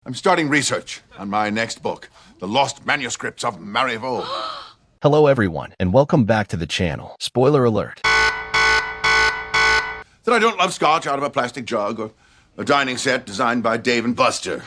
I'm starting research on my next book, The Lost Manuscripts of Revolves. Hello everyone, and welcome back to the channel. Spoiler alert. That I don't love scotch out of a plastic jug or a dining set designed by Dave and Buster.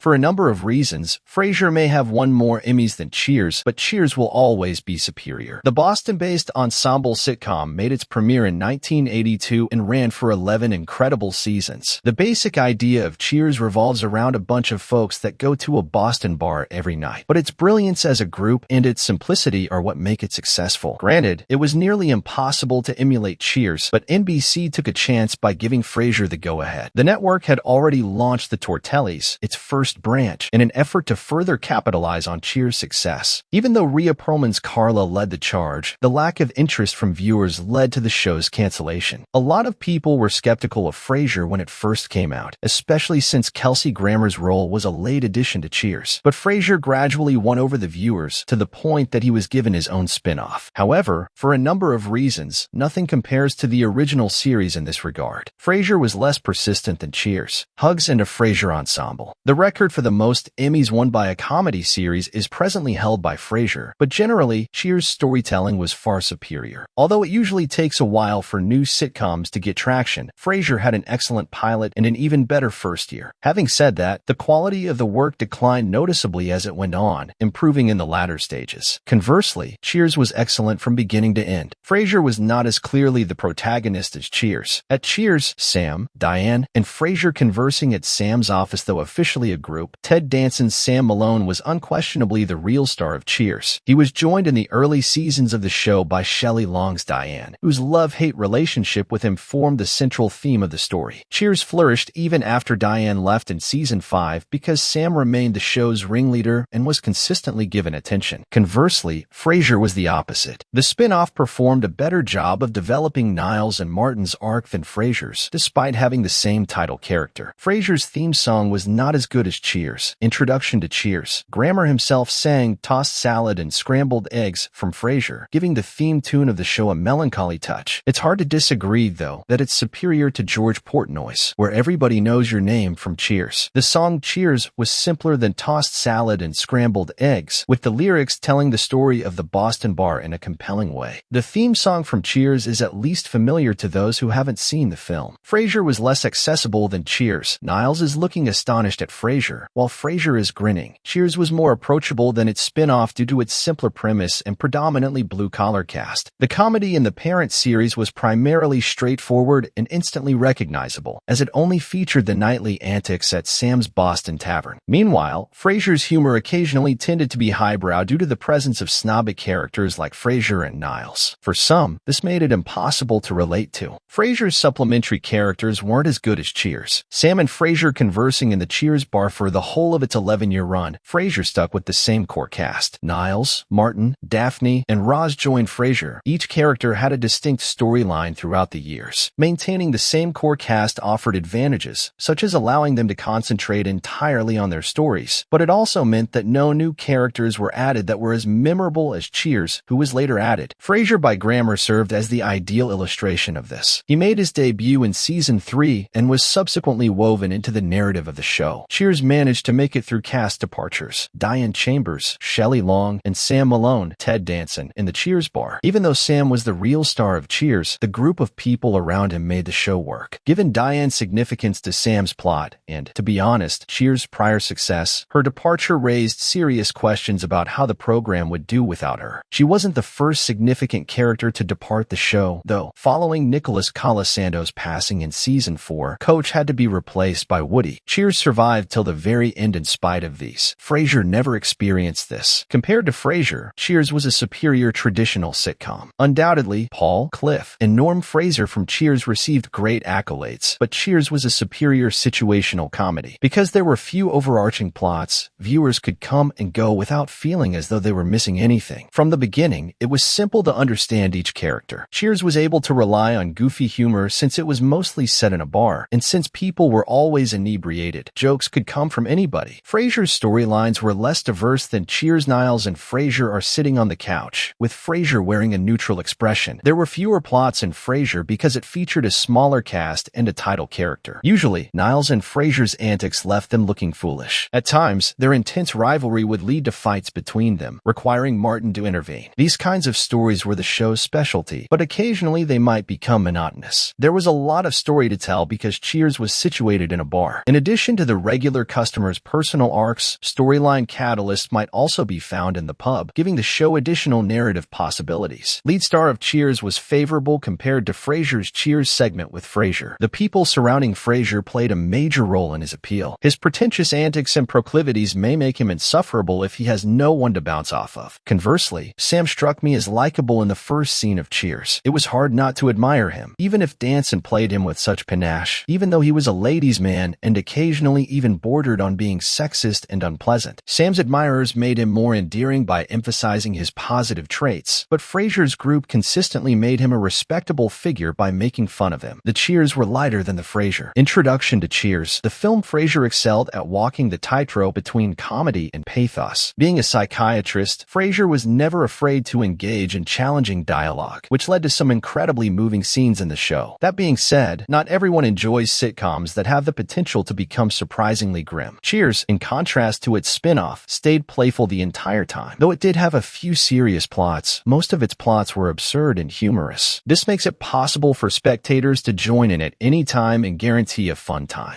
For a number of reasons, Frasier may have won more Emmys than Cheers, but Cheers will always be superior. The Boston-based ensemble sitcom made its premiere in 1982 and ran for 11 incredible seasons. The basic idea of Cheers revolves around a bunch of folks that go to a Boston bar every night, but its brilliance as a group and its simplicity are what make it successful. Granted, it was nearly impossible to emulate Cheers, but NBC took a chance by giving Frasier the go-ahead. The network had already launched the Tortellis, its first branch, in an effort to further capitalize on Cheers' success. Even though Rhea Perlman's Carla led the charge, the lack of interest from viewers led to the show's cancellation. A lot of people were skeptical of Frasier when it first came out, especially since Kelsey Grammer's role was a late addition to Cheers. But Frasier gradually won over the viewers to the point that he was given his own spin-off. However, for a number of reasons, nothing compares to the original series in this regard. Frasier was less persistent than Cheers. Hugs and a Frasier ensemble. The record for the most Emmys won by a comedy series is presently held by Frasier, but generally, Cheers' storytelling was far superior. Although it usually takes a while for new sitcoms to get traction, Frasier had an excellent pilot and an even better first year. Having said that, the quality of the work declined noticeably as it went on, improving in the latter stages. Conversely, Cheers was excellent from beginning to end. Frasier was not as clearly the protagonist as Cheers. At Cheers, Sam, Diane, and Frasier conversing at Sam's office, though officially a group, Ted Danson's Sam Malone was unquestionably the real star of Cheers. He was joined in the early seasons of the show by Shelley Long's Diane, whose love-hate relationship with him formed the central theme of the story. Cheers flourished even after Diane left in season 5 because Sam remained the show's ringleader and was consistently given attention. Conversely, Frasier was the opposite. The spin-off performed a better job of developing Niles and Martin's arc than Frasier's, despite having the same title character. Frasier's theme song was not as good as Cheers. Introduction to Cheers. Grammer himself sang Tossed Salad and Scrambled Eggs from Frasier, giving the theme tune of the show a melancholy touch. It's hard to disagree, though, that it's superior to George Portnoy's Where Everybody Knows Your Name from Cheers. The song Cheers was simpler than Tossed Salad and Scrambled Eggs, with the lyrics telling the story of the Boston bar in a compelling way. The theme song from Cheers is at least familiar to those who haven't seen the film. Frasier was less accessible than Cheers. Niles is looking astonished at Frasier, while Frasier is grinning. Cheers was more approachable than its spin-off due to its simpler premise and predominantly blue-collar cast. The comedy in the parent series was primarily straightforward and instantly recognizable, as it only featured the nightly antics at Sam's Boston Tavern. Meanwhile, Frasier's humor occasionally tended to be highbrow due to the presence of snobbish characters like Frasier and Niles. For some, this made it impossible to relate to. Frasier's supplementary characters weren't as good as Cheers. Sam and Frasier conversing in the Cheers bar for the whole of its 11-year run, Frasier stuck with the same core cast. Niles, Martin, Daphne, and Roz joined Frasier. Each character had a distinct storyline throughout the years. Maintaining the same core cast offered advantages, such as allowing them to concentrate entirely on their stories, but it also meant that no new characters were added that were as memorable as Cheers, who was later added. Frasier by Grammer served as the ideal illustration of this. He made his debut in season 3 and was subsequently woven into the narrative of the show. Cheers managed to make it through cast departures: Diane Chambers, Shelley Long, and Sam Malone, Ted Danson, in the Cheers bar. Even though Sam was the real star of Cheers, the group of people around him made the show work. Given Diane's significance to Sam's plot, and, to be honest, Cheers' prior success, her departure raised serious questions about how the program would do without her. She wasn't the first significant character to depart the show, though. Following Nicholas Colasando's passing in season 4, Coach had to be replaced by Woody. Cheers survived till the very end in spite of these. Frasier never experienced this. Compared to Frasier, Cheers was a superior traditional sitcom. Undoubtedly, Paul, Cliff, and Norm Fraser from Cheers received great accolades, but Cheers was a superior situational comedy. Because there were few overarching plots, viewers could come and go without feeling as though they were missing anything. From the beginning, it was simple to understand each character. Cheers was able to rely on goofy humor since it was mostly set in a bar, and since people were always inebriated, jokes could come come from anybody. Frasier's storylines were less diverse than Cheers. Niles and Frasier are sitting on the couch, with Frasier wearing a neutral expression. There were fewer plots in Frasier because it featured a smaller cast and a title character. Usually, Niles and Frasier's antics left them looking foolish. At times, their intense rivalry would lead to fights between them, requiring Martin to intervene. These kinds of stories were the show's specialty, but occasionally they might become monotonous. There was a lot of story to tell because Cheers was situated in a bar. In addition to the regular customers' personal arcs, storyline catalysts might also be found in the pub, giving the show additional narrative possibilities. Lead star of Cheers was favorable compared to Frasier's Cheers segment with Frasier. The people surrounding Frasier played a major role in his appeal. His pretentious antics and proclivities may make him insufferable if he has no one to bounce off of. Conversely, Sam struck me as likable in the first scene of Cheers. It was hard not to admire him, even if Danson played him with such panache, even though he was a ladies' man and occasionally even bordered on being sexist and unpleasant. Sam's admirers made him more endearing by emphasizing his positive traits, but Frasier's group consistently made him a respectable figure by making fun of him. The Cheers were lighter than the Frasier. Introduction to Cheers. The film Frasier excelled at walking the tightrope between comedy and pathos. Being a psychiatrist, Frasier was never afraid to engage in challenging dialogue, which led to some incredibly moving scenes in the show. That being said, not everyone enjoys sitcoms that have the potential to become surprisingly grim. Cheers, in contrast to its spin-off, stayed playful the entire time. Though it did have a few serious plots, most of its plots were absurd and humorous. This makes it possible for spectators to join in at any time and guarantee a fun time.